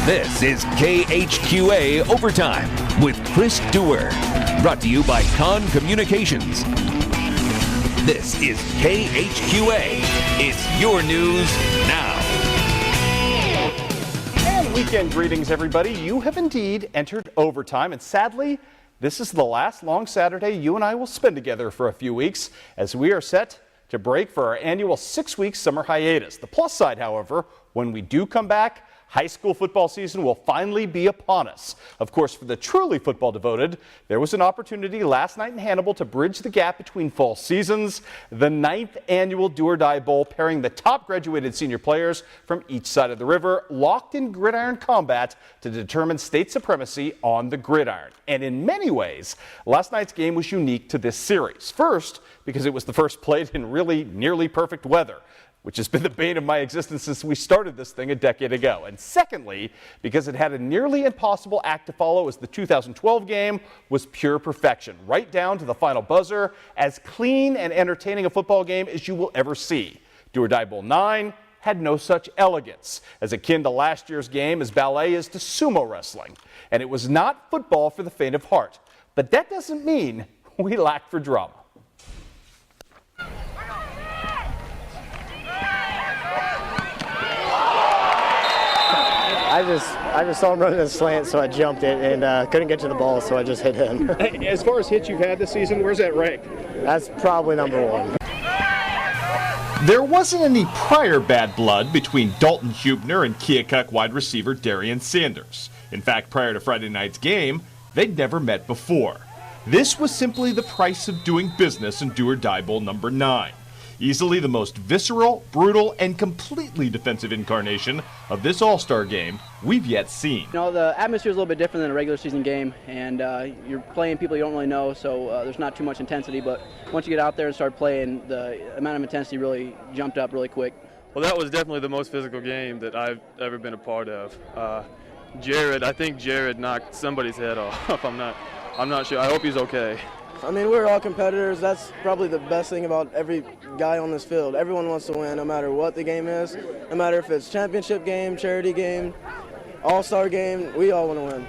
This is KHQA Overtime with Chris Dewar. Brought to you by Con Communications. This is KHQA. It's your news now. And weekend greetings, everybody. You have indeed entered overtime, and sadly, this is the last long Saturday you and I will spend together for a few weeks as we are set to break for our annual 6-week summer hiatus. The plus side, however, when we do come back, high school football season will finally be upon us. Of course, for the truly football devoted, there was an opportunity last night in Hannibal to bridge the gap between fall seasons. The 9th annual Do or Die Bowl, pairing the top graduated senior players from each side of the river, locked in gridiron combat to determine state supremacy on the gridiron. And in many ways, last night's game was unique to this series. First, because it was the first played in really nearly perfect weather, which has been the bane of my existence since we started this thing a decade ago. And secondly, because it had a nearly impossible act to follow, as the 2012 game was pure perfection, right down to the final buzzer, as clean and entertaining a football game as you will ever see. Do or Die Bowl 9 had no such elegance, as akin to last year's game as ballet is to sumo wrestling. And it was not football for the faint of heart. But that doesn't mean we lack for drama. I just saw him running a slant, so I jumped it and couldn't get to the ball, so I just hit him. As far as hits you've had this season, where's that rank? That's probably number one. There wasn't any prior bad blood between Dalton Hubner and Keokuk wide receiver Darian Sanders. In fact, prior to Friday night's game, they'd never met before. This was simply the price of doing business in Do or Die Bowl number 9. Easily the most visceral, brutal, and completely defensive incarnation of this all-star game we've yet seen. You know, the atmosphere is a little bit different than a regular season game, and you're playing people you don't really know, so there's not too much intensity, but once you get out there and start playing, the amount of intensity really jumped up really quick. Well, that was definitely the most physical game that I've ever been a part of. I think Jared knocked somebody's head off. I'm not sure. I hope he's okay. I mean, we're all competitors. That's probably the best thing about every guy on this field. Everyone wants to win, no matter what the game is. No matter if it's championship game, charity game, all-star game, we all want to win.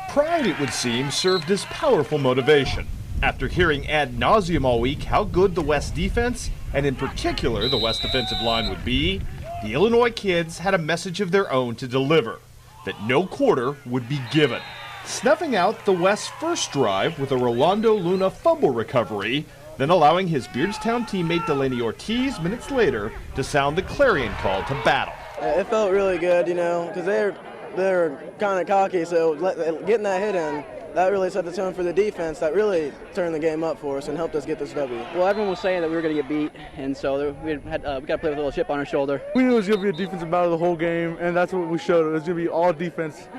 Pride, it would seem, served as powerful motivation. After hearing ad nauseum all week how good the West defense, and in particular the West defensive line would be, the Illinois kids had a message of their own to deliver, that no quarter would be given, snuffing out the West's first drive with a Rolando Luna fumble recovery, then allowing his Beardstown teammate Delaney Ortiz minutes later to sound the clarion call to battle. It felt really good, you know, because they're kind of cocky, so getting that hit in, that really set the tone for the defense. That really turned the game up for us and helped us get this W. Well, everyone was saying that we were going to get beat, and so we got to play with a little chip on our shoulder. We knew it was going to be a defensive battle the whole game, and that's what we showed. It was going to be all defense.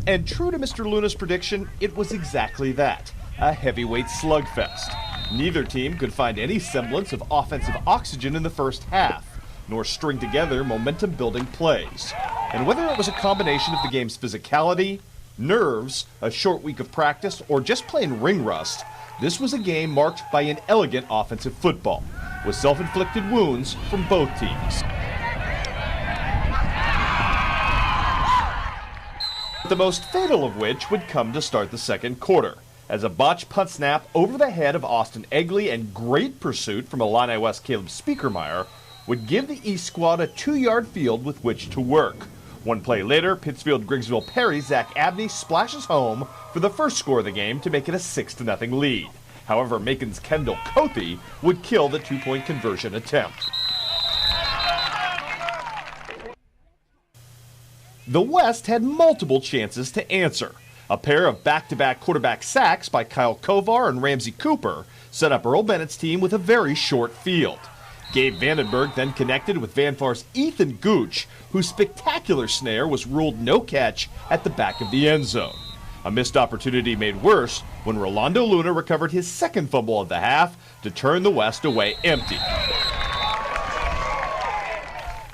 And true to Mr. Luna's prediction, it was exactly that, a heavyweight slugfest. Neither team could find any semblance of offensive oxygen in the first half, nor string together momentum-building plays. And whether it was a combination of the game's physicality, nerves, a short week of practice, or just plain ring rust, this was a game marked by an elegant offensive football, with self-inflicted wounds from both teams. The most fatal of which would come to start the second quarter, as a botched punt snap over the head of Austin Egley and great pursuit from Illini West Caleb Speakermeyer would give the East squad a 2-yard field with which to work. One play later, Pittsfield Griggsville Perry Zach Abney splashes home for the first score of the game to make it a 6-0 lead. However, Macon's Kendall Cothe would kill the 2-point conversion attempt. The West had multiple chances to answer. A pair of back-to-back quarterback sacks by Kyle Kovar and Ramsey Cooper set up Earl Bennett's team with a very short field. Gabe Vandenberg then connected with Vanfar's Ethan Gooch, whose spectacular snare was ruled no catch at the back of the end zone. A missed opportunity made worse when Rolando Luna recovered his second fumble of the half to turn the West away empty.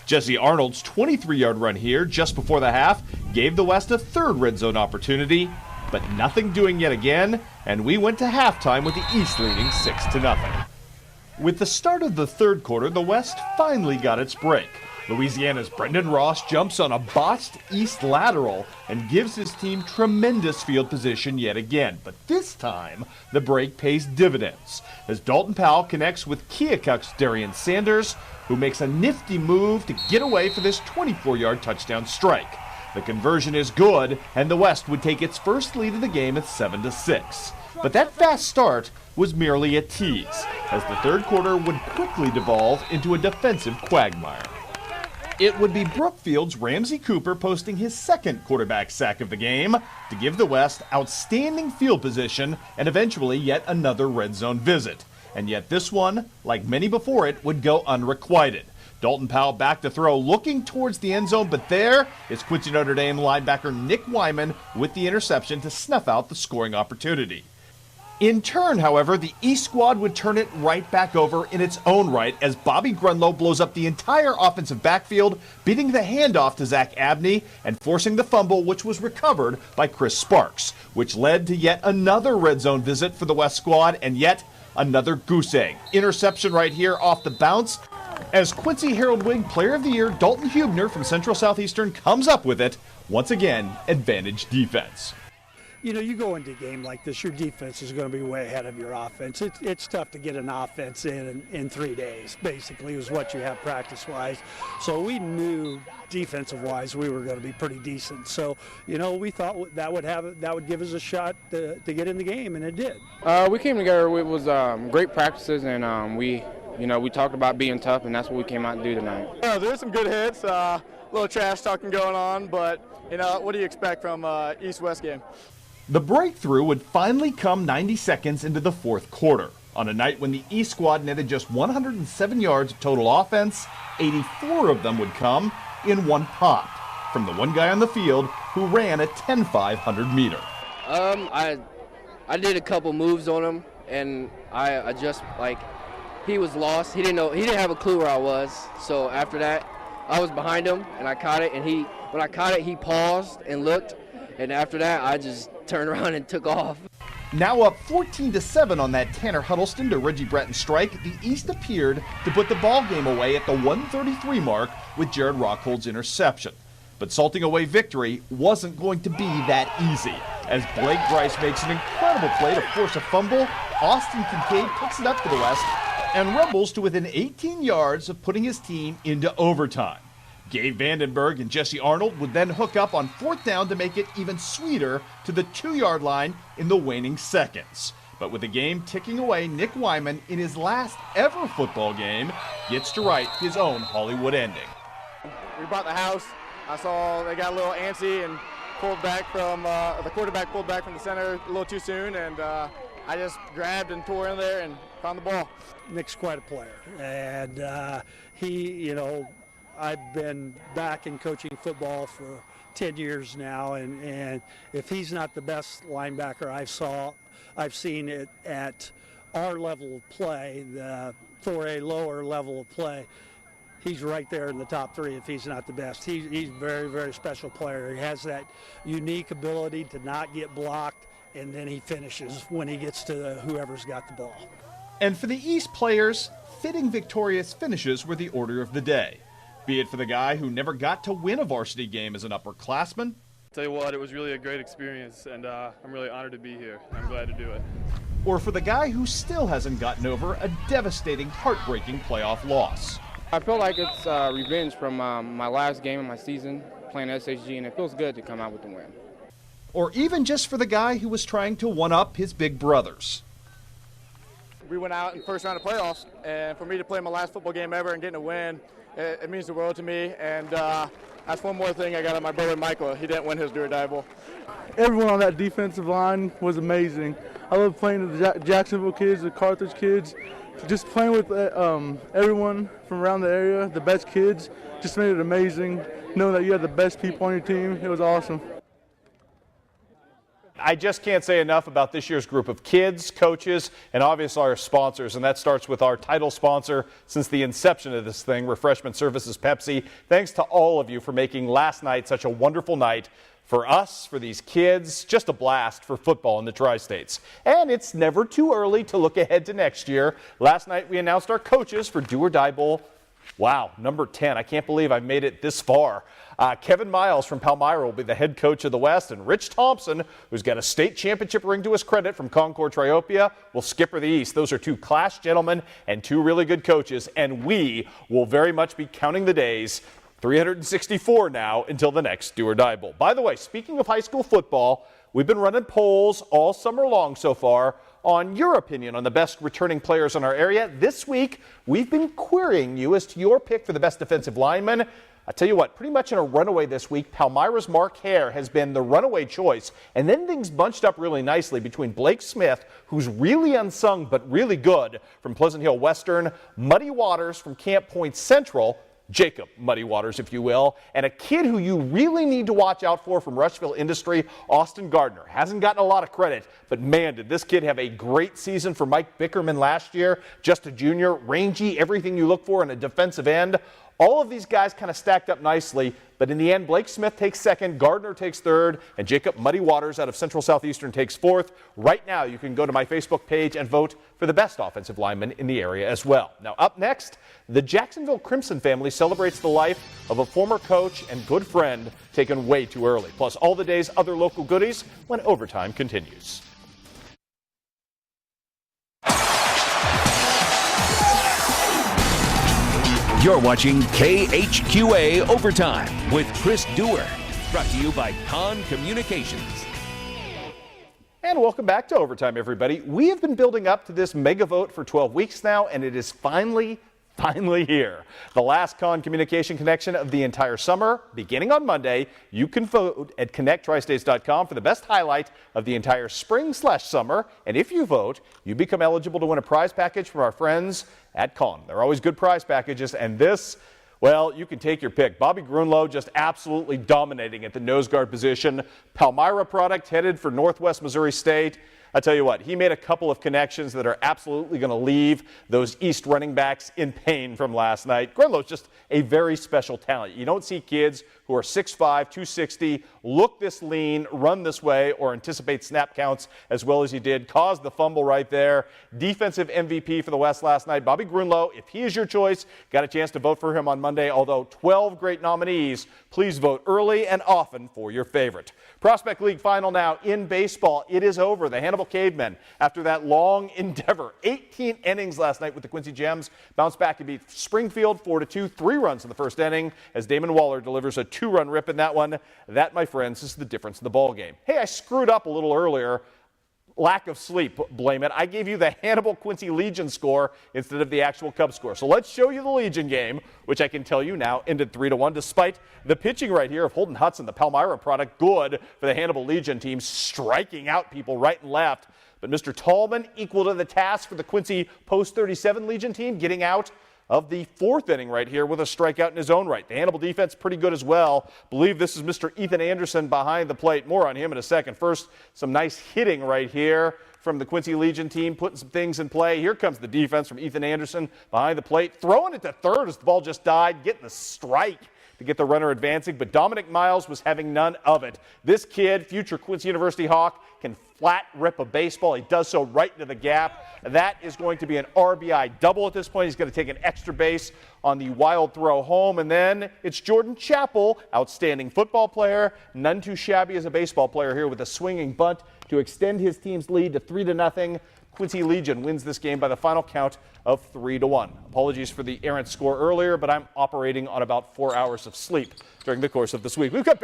Jesse Arnold's 23-yard run here just before the half gave the West a third red zone opportunity, but nothing doing yet again, and we went to halftime with the East leading 6-0. With the start of the third quarter, the West finally got its break. Louisiana's Brendan Ross jumps on a botched east lateral and gives his team tremendous field position yet again. But this time, the break pays dividends as Dalton Powell connects with Keokuk's Darian Sanders, who makes a nifty move to get away for this 24-yard touchdown strike. The conversion is good, and the West would take its first lead of the game at 7-6. But that fast start was merely a tease, as the third quarter would quickly devolve into a defensive quagmire. It would be Brookfield's Ramsey Cooper posting his second quarterback sack of the game to give the West outstanding field position and eventually yet another red zone visit. And yet this one, like many before it, would go unrequited. Dalton Powell back to throw, looking towards the end zone, but there is Quincy Notre Dame linebacker Nick Wyman with the interception to snuff out the scoring opportunity. In turn, however, the East squad would turn it right back over in its own right as Bobby Grunlow blows up the entire offensive backfield, beating the handoff to Zach Abney and forcing the fumble, which was recovered by Chris Sparks, which led to yet another red zone visit for the West squad and yet another goose egg. Interception right here off the bounce as Quincy Herald-Wig Player of the Year Dalton Hubner from Central Southeastern comes up with it. Once again, advantage defense. You know, you go into a game like this, your defense is going to be way ahead of your offense. It's tough to get an offense in 3 days, basically, is what you have practice-wise. So we knew defensive-wise we were going to be pretty decent. So, you know, we thought that would give us a shot to get in the game, and it did. We came together. It was great practices, and we talked about being tough, and that's what we came out to do tonight. There's some good hits, a little trash talking going on, but, you know, what do you expect from East-West game? The breakthrough would finally come 90 seconds into the fourth quarter, on a night when the East squad netted just 107 yards of total offense. 84 of them would come in one pop from the one guy on the field who ran a 10.5 100-meter. I did a couple moves on him, and I just, like, he was lost. He didn't have a clue where I was. So after that, I was behind him, and I caught it, and when I caught it, he paused and looked, and after that, I just turned around and took off. Now up 14-7 on that Tanner Huddleston to Reggie Bratton strike, the East appeared to put the ball game away at the 133 mark with Jared Rockhold's interception. But salting away victory wasn't going to be that easy, as Blake Grice makes an incredible play to force a fumble. Austin Kincaid picks it up for the West and rumbles to within 18 yards of putting his team into overtime. Gabe Vandenberg and Jesse Arnold would then hook up on fourth down to make it even sweeter to the 2-yard line in the waning seconds. But with the game ticking away, Nick Wyman, in his last ever football game, gets to write his own Hollywood ending. We bought the house. I saw they got a little antsy and pulled back from the quarterback pulled back from the center a little too soon, and I just grabbed and tore in there and found the ball. Nick's quite a player, and I've been back in coaching football for 10 years now, and if he's not the best linebacker I've seen it at our level of play, the 4A lower level of play, he's right there in the top three if he's not the best. He's a very, very special player. He has that unique ability to not get blocked, and then he finishes when he gets to whoever's got the ball. And for the East players, fitting victorious finishes were the order of the day. Be it for the guy who never got to win a varsity game as an upperclassman. Tell you what, it was really a great experience, and I'm really honored to be here. I'm glad to do it. Or for the guy who still hasn't gotten over a devastating, heartbreaking playoff loss. I feel like it's revenge from my last game of my season playing SHG, and it feels good to come out with the win. Or even just for the guy who was trying to one-up his big brothers. We went out in the first round of playoffs, and for me to play my last football game ever and getting a win, it means the world to me. And that's one more thing I got on my brother Michael. He didn't win his Do or Die Bowl. Everyone on that defensive line was amazing. I love playing with the Jacksonville kids, the Carthage kids. Just playing with everyone from around the area, the best kids, just made it amazing. Knowing that you had the best people on your team, it was awesome. I just can't say enough about this year's group of kids, coaches, and obviously our sponsors. And that starts with our title sponsor since the inception of this thing, Refreshment Services Pepsi. Thanks to all of you for making last night such a wonderful night for us, for these kids, just a blast for football in the Tri-States. And it's never too early to look ahead to next year. Last night we announced our coaches for Do or Die Bowl Wow, number 10. I can't believe I've made it this far. Kevin Miles from Palmyra will be the head coach of the West, and Rich Thompson, who's got a state championship ring to his credit from Concord Triopia, will skipper the East. Those are two class gentlemen and two really good coaches, and we will very much be counting the days. 364 now until the next Do or Die Bowl. By the way, speaking of high school football, we've been running polls all summer long so far on your opinion on the best returning players in our area. This week, we've been querying you as to your pick for the best defensive lineman. I tell you what, pretty much in a runaway this week, Palmyra's Mark Hare has been the runaway choice, and then things bunched up really nicely between Blake Smith, who's really unsung but really good from Pleasant Hill Western, Muddy Waters from Camp Point Central, Jacob Muddy Waters, if you will, and a kid who you really need to watch out for from Rushville Industry, Austin Gardner. Hasn't gotten a lot of credit, but man, did this kid have a great season for Mike Bickerman last year. Just a junior, rangy, everything you look for in a defensive end. All of these guys kind of stacked up nicely, but in the end, Blake Smith takes second, Gardner takes third, and Jacob Muddy Waters out of Central Southeastern takes fourth. Right now, you can go to my Facebook page and vote for the best offensive lineman in the area as well. Now, up next, the Jacksonville Crimson family celebrates the life of a former coach and good friend taken way too early, plus all the day's other local goodies when overtime continues. You're watching KHQA Overtime with Chris Dewar. Brought to you by Con Communications. And welcome back to Overtime, everybody. We have been building up to this mega vote for 12 weeks now, and it is finally here. The last Con Communication connection of the entire summer. Beginning on Monday, you can vote at connecttristates.com for the best highlight of the entire spring/summer. And if you vote, you become eligible to win a prize package from our friends at Con. They're always good prize packages, and this, well, you can take your pick. Bobby Grunlow just absolutely dominating at the nose guard position. Palmyra product headed for Northwest Missouri State. I tell you what, he made a couple of connections that are absolutely going to leave those East running backs in pain from last night. Grunlow's just a very special talent. You don't see kids who are 6'5", 260, look this lean, run this way, or anticipate snap counts as well as he did. Caused the fumble right there. Defensive MVP for the West last night. Bobby Grunlow, if he is your choice, got a chance to vote for him on Monday. Although 12 great nominees, please vote early and often for your favorite. Prospect League final now in baseball. It is over. The Hannibal Cavemen, after that long endeavor, 18 innings last night with the Quincy Gems, bounced back to beat Springfield 4-2, 3 runs in the first inning as Damon Waller delivers a 2-run rip in that one. That, my friends, is the difference in the ball game. Hey, I screwed up a little earlier. Lack of sleep, blame it. I gave you the Hannibal Quincy Legion score instead of the actual Cubs score. So let's show you the Legion game, which I can tell you now ended 3-1, despite the pitching right here of Holden Hudson, the Palmyra product, good for the Hannibal Legion team, striking out people right and left. But Mr. Tallman equal to the task for the Quincy Post 37 Legion team, getting out of the 4th inning right here with a strikeout in his own right. The Hannibal defense pretty good as well. Believe this is Mr. Ethan Anderson behind the plate. More on him in a second. First, some nice hitting right here from the Quincy Legion team, putting some things in play. Here comes the defense from Ethan Anderson behind the plate, throwing it to third as the ball just died, getting the strike to get the runner advancing, but Dominic Miles was having none of it. This kid, future Quincy University Hawk, can flat rip a baseball. He does so right into the gap. That is going to be an RBI double at this point. He's going to take an extra base on the wild throw home, and then it's Jordan Chappell, outstanding football player, none too shabby as a baseball player here with a swinging bunt to extend his team's lead to 3-0. Quincy Legion wins this game by the final count of 3-1. Apologies for the errant score earlier, but I'm operating on about 4 hours of sleep during the course of this week. We've got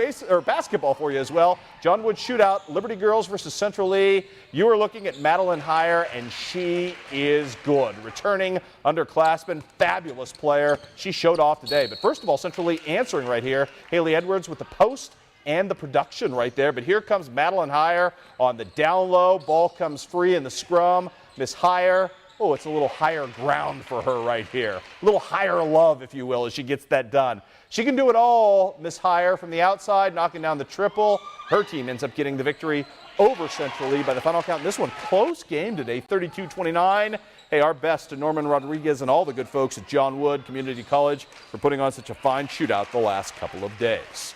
basketball for you as well. John Wood shootout, Liberty Girls versus Central Lee. You are looking at Madeline Heyer, and she is good. Returning underclassman, fabulous player. She showed off today. But first of all, Central Lee answering right here. Haley Edwards with the post and the production right there. But here comes Madeline Heyer on the down low. Ball comes free in the scrum. Miss Heyer, oh, it's a little higher ground for her right here. A little higher love, if you will, as she gets that done. She can do it all, Miss Heyer, from the outside, knocking down the triple. Her team ends up getting the victory over Central Lee by the final count. This one, close game today, 32-29. Hey, our best to Norman Rodriguez and all the good folks at John Wood Community College for putting on such a fine shootout the last couple of days.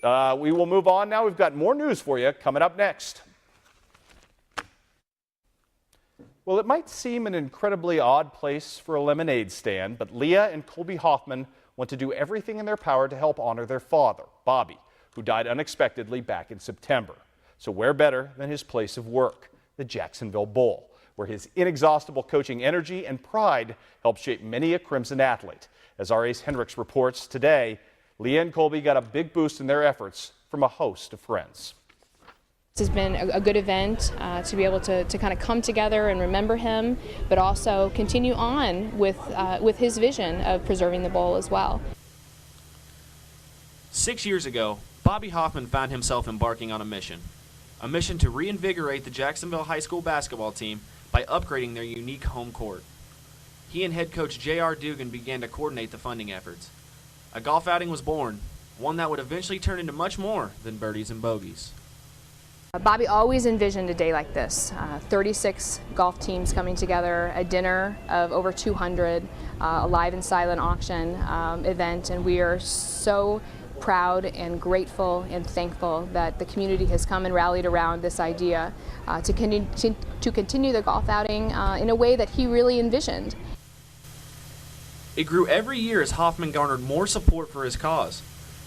We will move on now. We've got more news for you coming up next. Well, it might seem an incredibly odd place for a lemonade stand, but Leah and Colby Hoffman want to do everything in their power to help honor their father, Bobby, who died unexpectedly back in September. So where better than his place of work, the Jacksonville Bowl, where his inexhaustible coaching energy and pride helped shape many a Crimson athlete. As our Ace Hendricks reports today, Leah and Colby got a big boost in their efforts from a host of friends. This has been a good event to be able to kind of come together and remember him, but also continue on with his vision of preserving the bowl as well. 6 years ago, Bobby Hoffman found himself embarking on a mission to reinvigorate the Jacksonville High School basketball team by upgrading their unique home court. He and head coach J.R. Dugan began to coordinate the funding efforts. A golf outing was born, one that would eventually turn into much more than birdies and bogeys. Bobby always envisioned a day like this, 36 golf teams coming together, a dinner of over 200, a live and silent auction event, and we are so proud and grateful and thankful that the community has come and rallied around this idea to continue the golf outing in a way that he really envisioned. It grew every year as Hoffman garnered more support for his cause.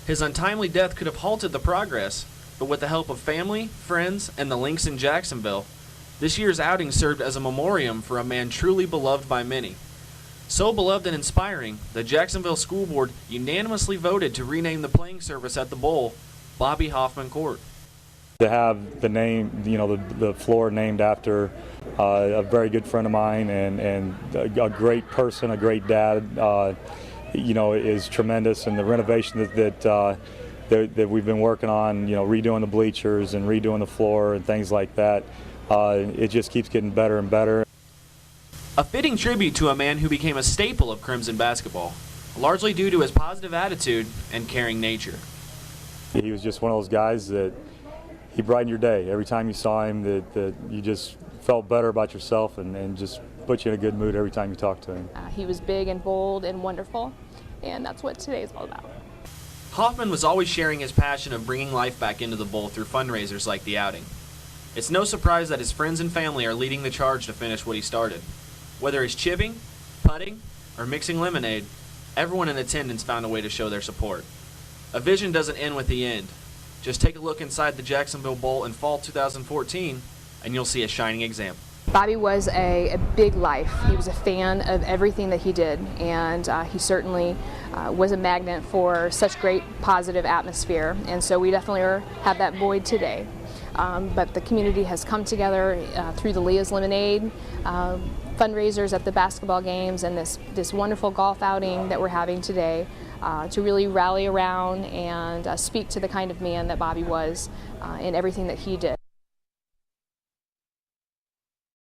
His untimely death could have halted the progress, but with the help of family, friends, and the links in Jacksonville, this year's outing served as a memoriam for a man truly beloved by many. So beloved and inspiring, the Jacksonville School Board unanimously voted to rename the playing surface at the Bowl Bobby Hoffman Court. To have the name, the floor named after a very good friend of mine and a great person, a great dad, is tremendous. And the renovation that we've been working on, redoing the bleachers and redoing the floor and things like that, it just keeps getting better and better. A fitting tribute to a man who became a staple of Crimson basketball, largely due to his positive attitude and caring nature. He was just one of those guys that he brightened your day. Every time you saw him, that you just felt better about yourself and just put you in a good mood every time you talked to him. He was big and bold and wonderful, and that's what today is all about. Hoffman was always sharing his passion of bringing life back into the bowl through fundraisers like the outing. It's no surprise that his friends and family are leading the charge to finish what he started. Whether it's chipping, putting, or mixing lemonade, everyone in attendance found a way to show their support. A vision doesn't end with the end. Just take a look inside the Jacksonville Bowl in fall 2014, and you'll see a shining example. Bobby was a big life. He was a fan of everything that he did, and he certainly was a magnet for such great positive atmosphere, and so we definitely have that void today. But the community has come together through the Leah's Lemonade, fundraisers at the basketball games, and this wonderful golf outing that we're having today to really rally around and speak to the kind of man that Bobby was in everything that he did.